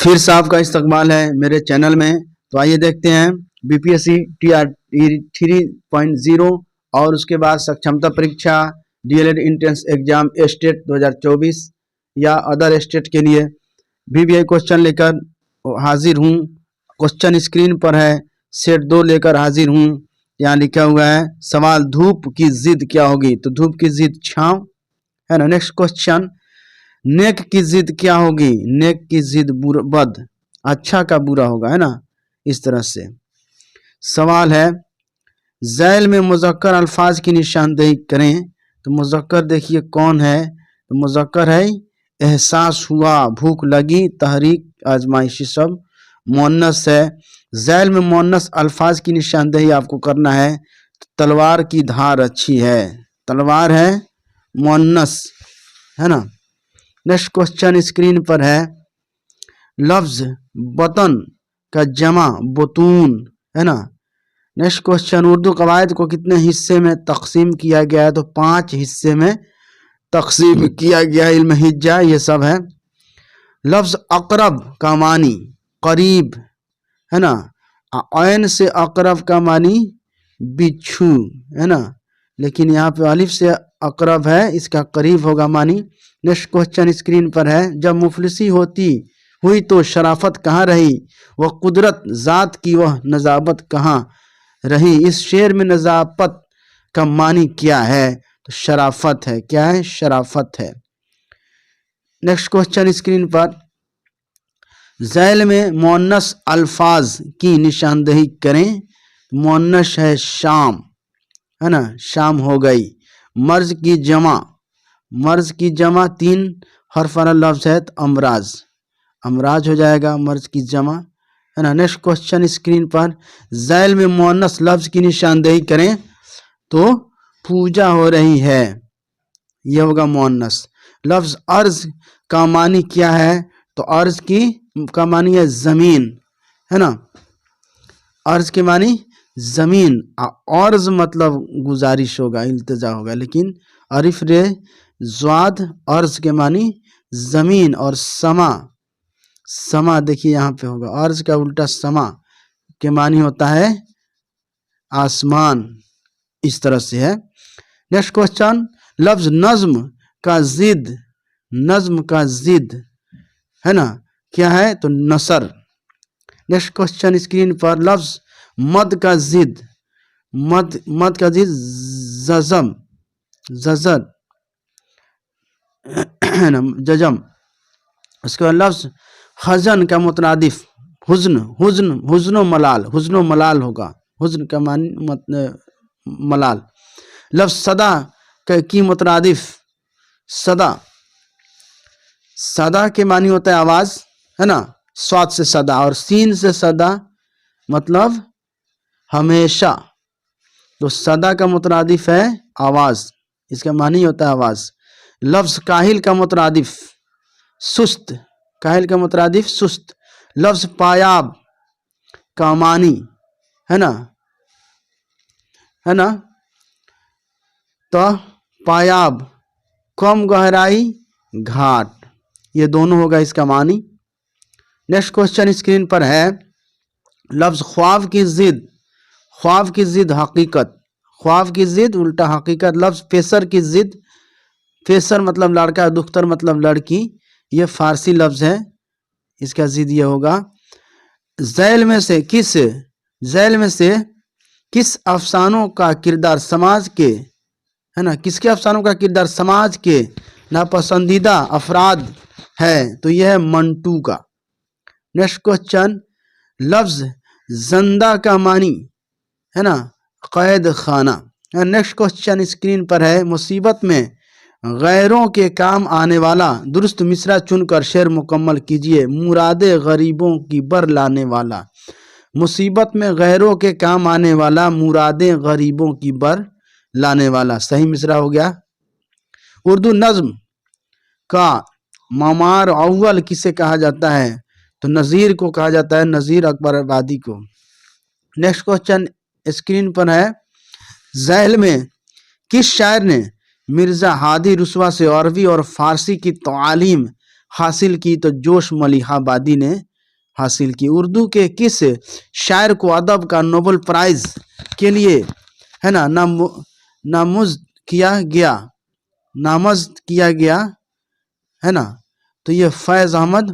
फिर से आपका इस्तकबाल है मेरे चैनल में। तो आइए देखते हैं बीपीएससी TR 3.0 और उसके बाद सक्षमता परीक्षा, डीएलएड एंट्रेंस एग्जाम स्टेट 2024 या अदर स्टेट के लिए भी क्वेश्चन लेकर हाजिर हूँ। क्वेश्चन स्क्रीन पर है, सेट 2 लेकर हाजिर हूँ। यहाँ लिखा हुआ है सवाल, धूप की जिद क्या होगी? तो धूप की जिद छाँव है ना। नेक्स्ट क्वेश्चन, नेक की जिद क्या होगी? नेक की जिद बद, अच्छा का बुरा होगा, है ना। इस तरह से सवाल है, ज़ैल में मुज़क्कर अल्फाज की निशानदेही करें। तो मुज़क्कर देखिए कौन है? तो मुज़क्कर है एहसास हुआ, भूख लगी, तहरीक, आजमाइशी सब। मुअन्नस है, ज़ैल में मुअन्नस अल्फाज की निशानदेही आपको करना है। तो तलवार की धार अच्छी है, तलवार है मुअन्नस, है ना। नेक्स्ट क्वेश्चन स्क्रीन पर है, लफ्ज बतन का जमा बुतून, है ना। नेक्स्ट क्वेश्चन, उर्दू कवायद को कितने हिस्से में तकसीम किया गया है? तो 5 हिस्से में तकसीम किया गया। इल्म हिज्जा ये सब है। लफ्ज अकरब का मानी करीब, है ना। ऐन से अकरब का मानी बिच्छू, है ना, लेकिन यहाँ पे अलिफ से अकरब है, इसका करीब होगा मानी। नेक्स्ट क्वेश्चन स्क्रीन पर है, जब मुफलिसी होती हुई तो शराफत कहाँ रही? वह कुदरत ज़ात की वह नज़ाबत कहाँ रही? इस शेर में नज़ाबत का मानी क्या है? तो शराफत है। क्या है? शराफत है। नेक्स्ट क्वेश्चन स्क्रीन पर, ज़ैल में मुअन्नस अल्फाज की निशानदेही करें। मुअन्नस है शाम, है ना, शाम हो गई। मर्ज की जमा, मर्ज की जमा 3 हर्फ वाला लफ्ज है तो अमराज, अमराज हो जाएगा मर्ज की जमा, है ना। नेक्स्ट क्वेश्चन स्क्रीन पर, ज़ैल में मुअन्नस लफ्ज की निशानदेही करें। तो पूजा हो रही है, यह होगा मुअन्नस। लफ्ज अर्ज का मानी क्या है? तो अर्ज का मानी है जमीन, है ना। अर्ज के मानी जमीन, अर्ज मतलब गुजारिश होगा, इल्तिजा होगा, लेकिन अरिफ रे ज़्वाद अर्ज के मानी जमीन। और समा, समा देखिए यहाँ पे होगा, अर्ज का उल्टा समा के मानी होता है आसमान। इस तरह से है। नेक्स्ट क्वेश्चन, लफ्ज नज्म का जिद, नज्म का जिद, है ना, क्या है? तो नसर। नेक्स्ट क्वेश्चन स्क्रीन पर, लफ्ज मद का जिद, मद का जिद जजम, जजर, है ना, जजम। उसके बाद लफ्ज हजन का मुतरादिफ हुज्न, हुज्न, हुज्नो मलाल, हुज्नो मलाल होगा, हुज्न का मान मलाल। लफ्ज सदा की मुतरादिफ सदा, सदा के मानी होता है आवाज, है ना, स्वाद से सदा और सीन से सदा मतलब हमेशा। तो सदा का मुतरादिफ है आवाज, इसका मानी होता है आवाज। लफ्ज काहिल का मुतरादिफ सुस्त, काहिल का मुतरादिफ सुस्त। लफ्ज पायाब का मानी, है ना, है ना, तो पायाब कम गहराई घाट, ये दोनों होगा इसका मानी। नेक्स्ट क्वेश्चन स्क्रीन पर है, लफ्ज ख्वाब की जिद, ख्वाब की जिद हकीकत, ख्वाब की जिद उल्टा हकीकत। लफ्ज पेसर की जिद, पेसर मतलब लड़का, दुख्तर मतलब लड़की, ये फारसी लफ्ज है, इसका जिद ये होगा। ज़ैल में से किस, ज़ैल में से किस अफसानों का किरदार समाज के, है ना, किसके अफसानों का किरदार समाज के नापसंदीदा अफराद है? तो यह है मंटू का। नेक्स्ट क्वेश्चन, लफ्ज जंदा का मानी, है ना, कैद खाना। नेक्स्ट क्वेश्चन स्क्रीन पर है, मुसीबत में गैरों के काम आने वाला दुरुस्त मिसरा चुनकर शेर मुकम्मल कीजिए। मुरादे गरीबों की बर लाने वाला, मुसीबत में गैरों के काम आने वाला, मुरादे गरीबों की बर लाने वाला, सही मिसरा हो गया। उर्दू नज्म का मामार अव्वल किसे कहा जाता है? तो नज़ीर को कहा जाता है, नज़ीर अकबर आबादी को। नेक्स्ट क्वेश्चन स्क्रीन पर है, ज़ैल में किस शायर ने मिर्ज़ा हादी रुस्वा से अरबी और फारसी की तालीम हासिल की? तो जोश मलिहाबादी ने हासिल की। उर्दू के किस शायर को अदब का नोबेल प्राइज के लिए है ना नामजद किया गया है ना, तो ये फैज़ अहमद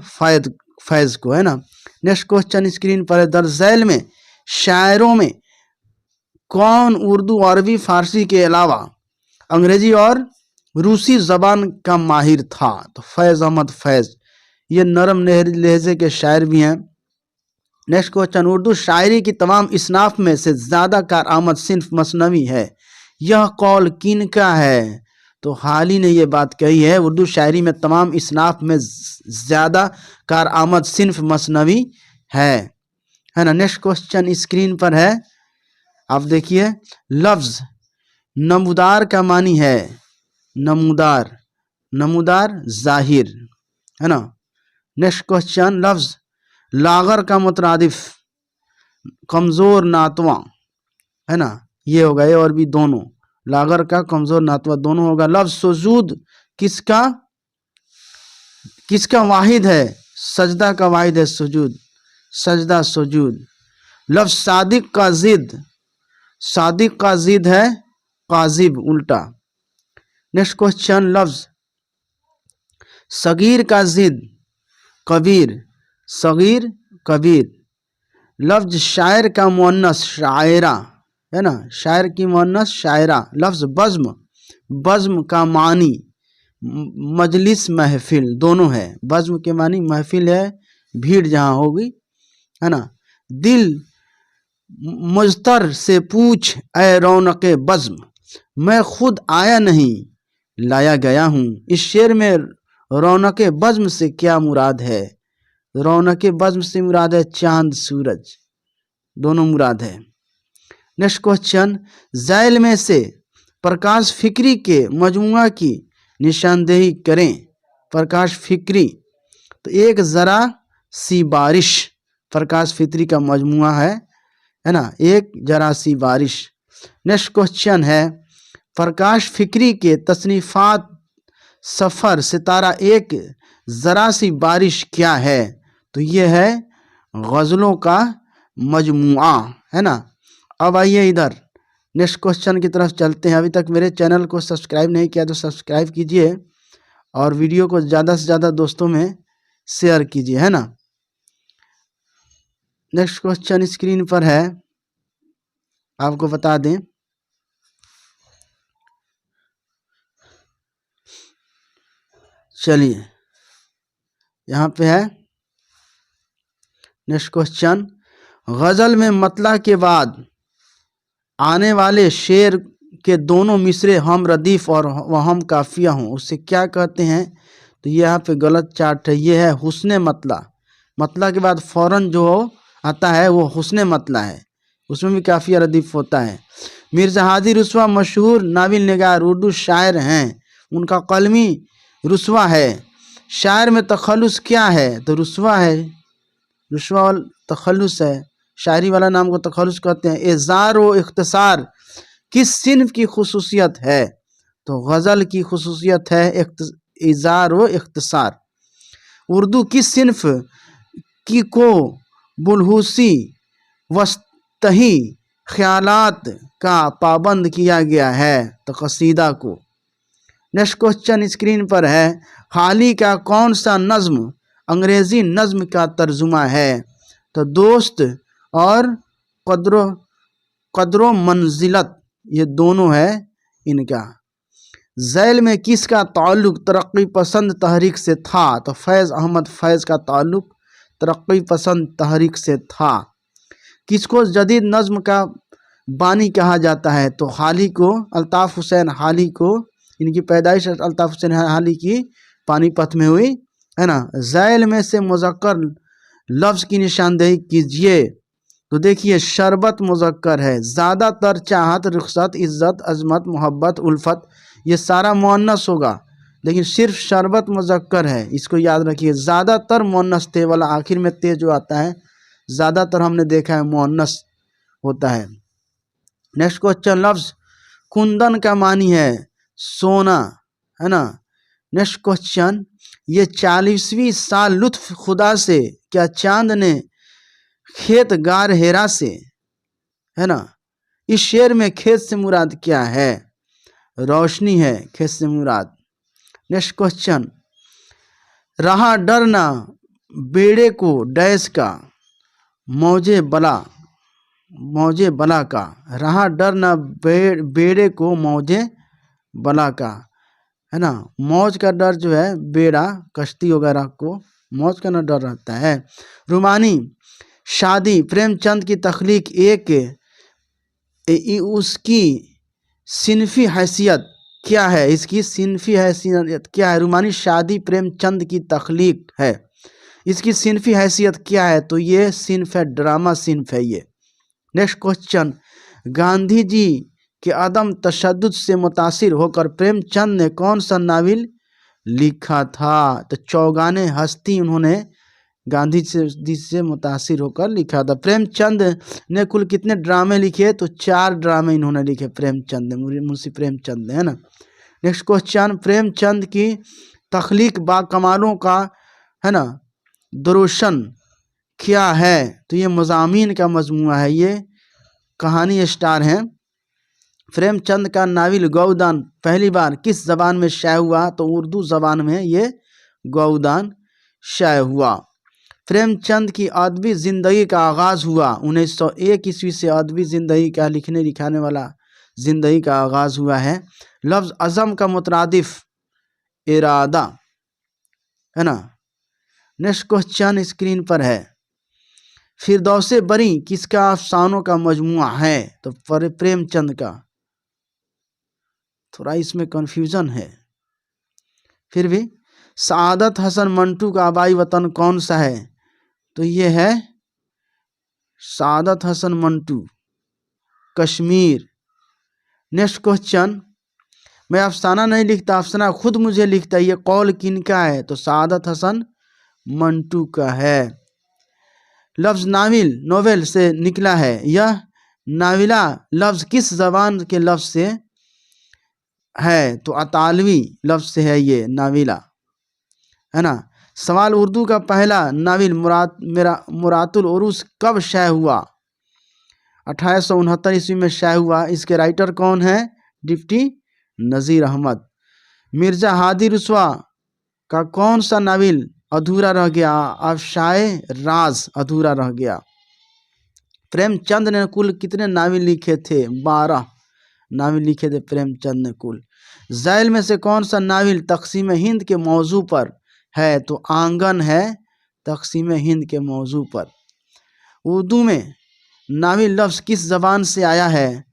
फैज़ को है ना। नेक्स्ट क्वेश्चन स्क्रीन पर है, दर्ज झैल में शायरों में कौन उर्दू, अरबी, फारसी के अलावा अंग्रेजी और रूसी जबान का माहिर था? तो फैज़ अहमद फैज़, ये नरम लहजे के शायर भी हैं। नेक्स्ट क्वेश्चन, उर्दू शायरी की तमाम इसनाफ में से ज़्यादा कारआमद सिन्फ मसनवी है, यह कौल किनका है? तो हाल ही ने ये बात कही है, उर्दू शायरी में तमाम इसनाफ में ज़्यादा कारआमद सिन्फ मसनवी है ना। नेक्स्ट क्वेश्चन स्क्रीन पर है, आप देखिए, लफ्ज़ नमूदार का मानी है, नमूदार जाहिर है ना। नेक्स्ट क्वेश्चन, लफ्ज़ लागर का मुतरादिफ कमज़ोर नातवा है ना, ये होगा ए और बी दोनों, लागर का कमज़ोर नातवा दोनों होगा। लफ्ज़ सुजूद किसका वाहिद है? सजदा का वाहिद है सुजूद, सजदा सुजूद। लफ्ज़ सादिक का जिद है काजिब, उल्टा। नेक्स्ट क्वेश्चन, लफ्ज़ सगीर का जिद कबीर, सगीर कबीर। लफ्ज़ शायर का मुअन्नस शायरा है ना, शायर की मुअन्नस शायरा। लफ्ज़ बज़्म का मानी मजलिस महफिल, दोनों है, बज़्म के मानी महफिल है, भीड़ जहाँ होगी है ना। दिल मुज़तर से पूछ ए रौनक़े बज़्म, मैं खुद आया नहीं लाया गया हूँ। इस शेर में रौनक़े बज़्म से क्या मुराद है? रौनक़े बज़्म से मुराद है चांद सूरज, दोनों मुराद है। नेक्स्ट क्वेश्चन, झैल में से प्रकाश फ़िक्री के मजमुआ की निशानदेही करें। प्रकाश फ़िक्री, तो एक ज़रा सी बारिश प्रकाश फ़िक्री का मजमुआ है ना, एक ज़रा सी बारिश। नेक्स्ट क्वेश्चन है, प्रकाश फ़िक्री के तसनीफ़ात सफ़र, सितारा, एक ज़रा सी बारिश क्या है? तो ये है गज़लों का मजमुआ है ना। अब आइए इधर नेक्स्ट क्वेश्चन की तरफ चलते हैं। अभी तक मेरे चैनल को सब्सक्राइब नहीं किया तो सब्सक्राइब कीजिए और वीडियो को ज़्यादा से ज़्यादा दोस्तों में शेयर कीजिए है ना। नेक्स्ट क्वेश्चन स्क्रीन पर है, आपको बता दें, चलिए यहाँ पे है नेक्स्ट क्वेश्चन, गज़ल में मतला के बाद आने वाले शेर के दोनों मिसरे हम रदीफ और वहम काफिया हों, उससे क्या कहते हैं? तो ये यहाँ पे गलत चार्ट है, ये है हुस्ने मतला। मतला के बाद फ़ौरन जो आता है वो हुस्ने मतला है, उसमें भी काफिया रदीफ होता है। मिर्ज़ा हादी रुस्वा मशहूर नाविल निगार उर्दू शायर हैं, उनका कलमी रुस्वा है। शायर में तखल्लुस क्या है? तो रुस्वा है, रुस्वा तखल्लुस है, शायरी वाला नाम को तखल्लुस कहते हैं। इज़ार व इख्तिसार किस सिन्फ की खुसूसियत है? तो गज़ल की खुसूसियत है इज़ार व इख्तिसार। उर्दू किस सिन्फ की को बुलहूसी वस्तही ख्यालात का पाबंद किया गया है? तो कसीदा को। नेक्स्ट क्वेश्चन स्क्रीन पर है, हाली का कौन सा नज़्म अंग्रेज़ी नज़्म का तर्जुमा है? तो दोस्त और कद्रो मंजिलत, ये दोनों है इनका। झैल में किसका ताल्लुक़ तरक्की पसंद तहरीक से था? तो फैज़ अहमद फैज़ का ताल्लुक़ तरक्की पसंद तहरीक से था। किसको जदीद नज़्म का बानी कहा जाता है? तो हाली को, अल्ताफ़ हुसैन हाली को, इनकी पैदाइश अल्ताफ़ हुसैन हाली की पानीपत में हुई है ना। झैल में से मुज़क्कर लफ्ज़ की निशानदेही कीजिए। तो देखिए, शरबत मुज़क्कर है, ज़्यादातर चाहत, रुख़सत, इज़्ज़त, अज़मत, मोहब्बत, उल्फत, ये सारा मुअन्नस होगा, लेकिन सिर्फ शरबत मुज़क्कर है, इसको याद रखिए। ज़्यादातर मुअन्नस ते वाला आखिर में ते जो आता है, ज़्यादातर हमने देखा है मुअन्नस होता है। नेक्स्ट क्वेश्चन, लफ्ज़ कुंदन का मानी है सोना है ना। नेक्स्ट क्वेश्चन, ये 40वीं साल लुत्फ खुदा से, क्या चांद ने खेत गार हेरा से, है ना। इस शेर में खेत से मुराद क्या है? रोशनी है खेत से मुराद। नेक्स्ट क्वेश्चन, रहा डरना बेड़े को डैश का, मौजे बला का। रहा डरना बेड़े को मौजे बला का, है ना। मौज का डर जो है, बेड़ा कश्ती वगैरह को मौज का ना डर रहता है। रुमानी शादी प्रेमचंद की तख्लीक उसकी सिनफी हैसियत क्या है? इसकी सिनफी हैसियत क्या है? रुमानी शादी प्रेमचंद की तख्लीक है, इसकी सिनफी हैसियत क्या है? तो ये सिनफ है, ड्रामा सिनफ है ये। नेक्स्ट क्वेश्चन, गांधी जी के अदम तशद्दुद से मुतासिर होकर प्रेमचंद ने कौन सा नावल लिखा था? तो चौगाने हस्ती उन्होंने गांधी जी से मुतासिर होकर लिखा था। प्रेमचंद ने कुल कितने ड्रामे लिखे? तो 4 ड्रामे इन्होंने लिखे प्रेमचंद ने, मुंशी प्रेमचंद ने, है ना। नेक्स्ट क्वेश्चन, प्रेमचंद की तख्लीक बाकमालों का, है ना, दरोशन क्या है? तो ये मज़ामीन का मजमुआ है, ये कहानी स्टार हैं। प्रेमचंद का नावल गौदान पहली बार किस ज़बान में शाये हुआ? तो उर्दू ज़बान में ये गौदान शाये हुआ। प्रेमचंद की अदबी ज़िंदगी का आगाज़ हुआ 1901 ईस्वी से। अदबी ज़िंदगी का लिखने लिखाने वाला ज़िंदगी का आगाज़ हुआ है। लफ्ज़ अज़म का मुतरादिफ इरादा, है ना। नेक्स्ट क्वेश्चन स्क्रीन पर है, फिरदौसे बरी किसका अफसानों का मजमुआ है? तो प्रेमचंद का। थोड़ा इसमें कन्फ्यूज़न है, फिर भी। सआदत हसन मंटू का आबाई वतन कौन सा है? तो ये है सआदत हसन मंटू, कश्मीर। नेक्स्ट क्वेश्चन, मैं अफसाना नहीं लिखता, अफसाना खुद मुझे लिखता है, ये कौल किनका है? तो सआदत हसन मंटू का है। लफ्ज़ नाविल नोवेल से निकला है, यह नाविला लफ्ज़ किस ज़बान के लफ्ज़ से है? तो अतालवी लफ्ज़ से है ये नाविला, है ना। सवाल, उर्दू का पहला नावल मुरातुल उरूस कब शाये हुआ? 1869 ईस्वी में शाये हुआ। इसके राइटर कौन है? डिप्टी नज़ीर अहमद। मिर्ज़ा हादी रुस्वा का कौन सा नावल अधूरा रह गया? अफ़शाए राज अधूरा रह गया। प्रेमचंद ने कुल कितने नावल लिखे थे? 12 नावल लिखे थे प्रेमचंद ने कुल। ज़ैल में से कौन सा नावल तक़सीम हिंद के मौजू पर है? तो आंगन है तक़सीम हिंद के मौजू पर। उर्दू में नावल लफ्ज़ किस ज़बान से आया है?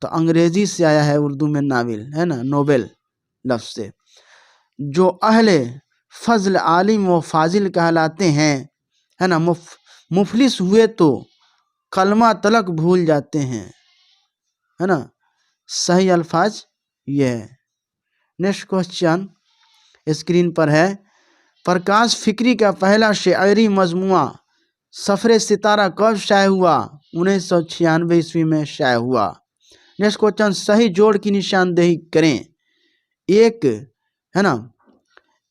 तो अंग्रेज़ी से आया है उर्दू में नावल, है ना, नोबेल लफ्ज़ से। जो अहले फजल आलिम व फाजिल कहलाते हैं, है ना, मुफलिस हुए तो कलमा तलक भूल जाते हैं, है ना। सही अल्फाज ये है। नेक्स्ट क्वेश्चन स्क्रीन पर है, प्रकाश फ़िक्री का पहला शायरी मजमुआ सफ़रे सितारा कब शाये हुआ? 1996 ईस्वी में शाये हुआ। नेक्स्ट क्वेश्चन, सही जोड़ की निशानदेही करें। एक, है ना,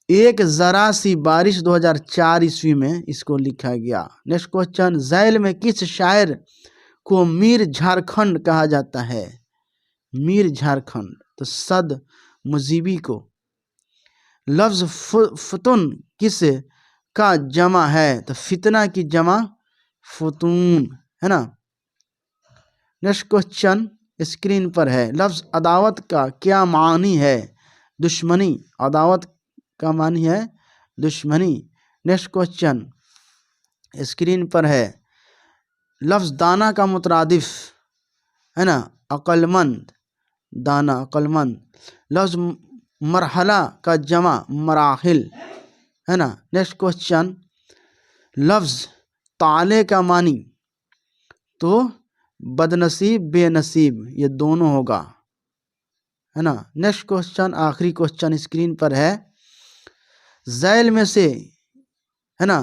एक ज़रा सी बारिश 2004 ईस्वी में इसको लिखा गया। नेक्स्ट क्वेश्चन, ज़ैल में किस शायर को मीर झारखंड कहा जाता है? मीर झारखंड, तो सद मुजीबी को। लफ्ज़ फुतुन किस का जमा है? तो फितना की जमा फुतून, है ना। नेक्स्ट क्वेश्चन स्क्रीन पर है, लफ्ज़ अदावत का क्या मानी है? दुश्मनी। अदावत का मानी है दुश्मनी। नेक्स्ट क्वेश्चन स्क्रीन पर है, लफ्ज़ दाना का मुतरादिफ, है ना, अक्लमंद। दाना अक्लमंद। लफ्ज़ मरहला का जमा मराहिल, है ना। नेक्स्ट क्वेश्चन, लफ्ज़ ताले का मानी? तो बदनसीब बेनसीब, ये दोनों होगा, है ना। नेक्स्ट क्वेश्चन आखिरी क्वेश्चन स्क्रीन पर है, ज़ैल में से, है ना,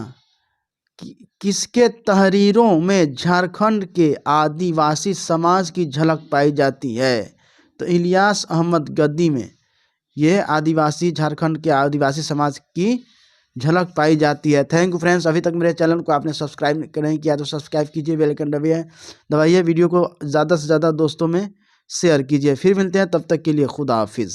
किसके तहरीरों में झारखंड के आदिवासी समाज की झलक पाई जाती है? तो इलियास अहमद गद्दी में ये आदिवासी झारखंड के आदिवासी समाज की झलक पाई जाती है। Thank you friends. अभी तक मेरे चैनल को आपने सब्सक्राइब नहीं किया तो सब्सक्राइब कीजिए, बेल आइकन दबाइए, वीडियो को ज़्यादा से ज़्यादा दोस्तों में शेयर कीजिए। फिर मिलते हैं, तब तक के लिए खुदा हाफिज़।